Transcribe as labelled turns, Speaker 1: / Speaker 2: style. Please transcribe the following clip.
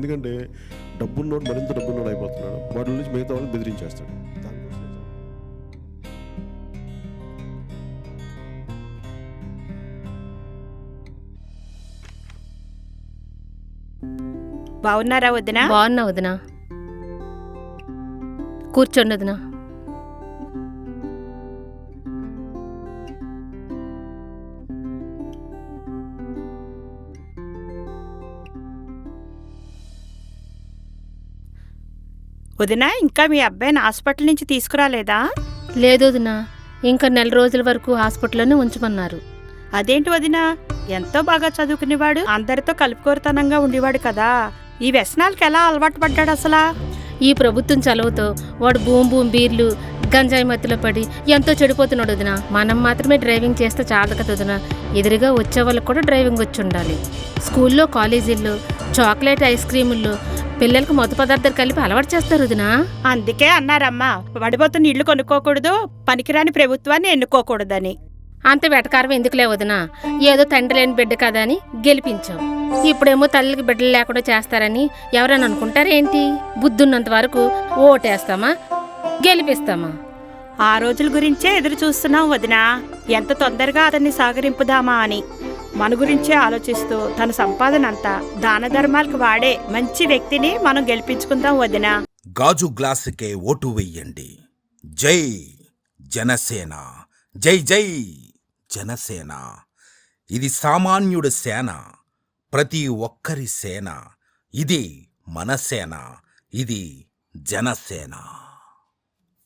Speaker 1: ఎందుకంటే డబ్బున్నోడు మరింత డబ్బున్నోడు అయిపోతున్నాడు. వాడి నుంచి మిగతా వాళ్ళని బెదిరించేస్తాడు.
Speaker 2: బాగున్నారా వదినా?
Speaker 3: బాగున్నా వదినా. కూర్చోండి వదినా.
Speaker 2: వదినా, ఇంకా మీ అబ్బాయిని హాస్పిటల్ నుంచి తీసుకురాలేదా?
Speaker 3: లేదు వదినా, ఇంకా 4 రోజుల వరకు హాస్పిటల్లోనే ఉంచమన్నారు.
Speaker 2: అదేంటి వదినా, ఎంతో బాగా చదువుకునేవాడు, అందరితో కలుపుకోరుతనంగా ఉండేవాడు కదా, ఈ వ్యసనాలకు ఎలా అలవాటు పడ్డాడు అసలా?
Speaker 3: ఈ ప్రభుత్వం చలువతో వాడు బూమ్ బీర్లు గంజాయి మత్తులో పడి ఎంతో చెడిపోతున్నాడు వదినా. మనం మాత్రమే డ్రైవింగ్ చేస్తే చాలదు కదా వదినా, ఎదురుగా వచ్చే వాళ్ళకి కూడా డ్రైవింగ్ వచ్చి ఉండాలి. స్కూల్లో కాలేజీల్లో చాక్లెట్ ఐస్ క్రీముల్లో పిల్లలకు మత్తు పదార్థాలు కలిపి అలవాటు చేస్తారు వదినా.
Speaker 2: అందుకే అన్నారమ్మా, పడిపోతున్న ఇళ్ళు కొనుక్కోకూడదు, పనికిరాని ప్రభుత్వాన్ని ఎన్నుకోకూడదని.
Speaker 3: అంత వెటకారం ఎందుకులే వదినా, ఏదో తండ్రి లేని బిడ్డ కదా అని గెలిపించాం. ఇప్పుడేమో తల్లికి బిడ్డలు లేకుండా చేస్తారని ఎవరైనా అనుకుంటారేంటి? బుద్ధున్నంత వరకు ఓటేస్తామా, గెలిపిస్తామా?
Speaker 2: ఆ రోజుల గురించే ఎదురు చూస్తున్నాం వదినా, ఎంత తొందరగా అతన్ని సాగరింపుదామా అని. మన గురించే ఆలోచిస్తూ తన సంపాదన అంతా దాన ధర్మాలకు వాడే మంచి వ్యక్తిని మనం గెలిపించుకుందాం వదినా.
Speaker 4: గాజు గ్లాసుకే ఓటు వెయ్యండి. జై జనసేన, జై జై జనసేన. ఇది సామాన్యుడి సేన, ప్రతి ఒక్కరి సేన. ఇది మన సేన, ఇది జనసేన.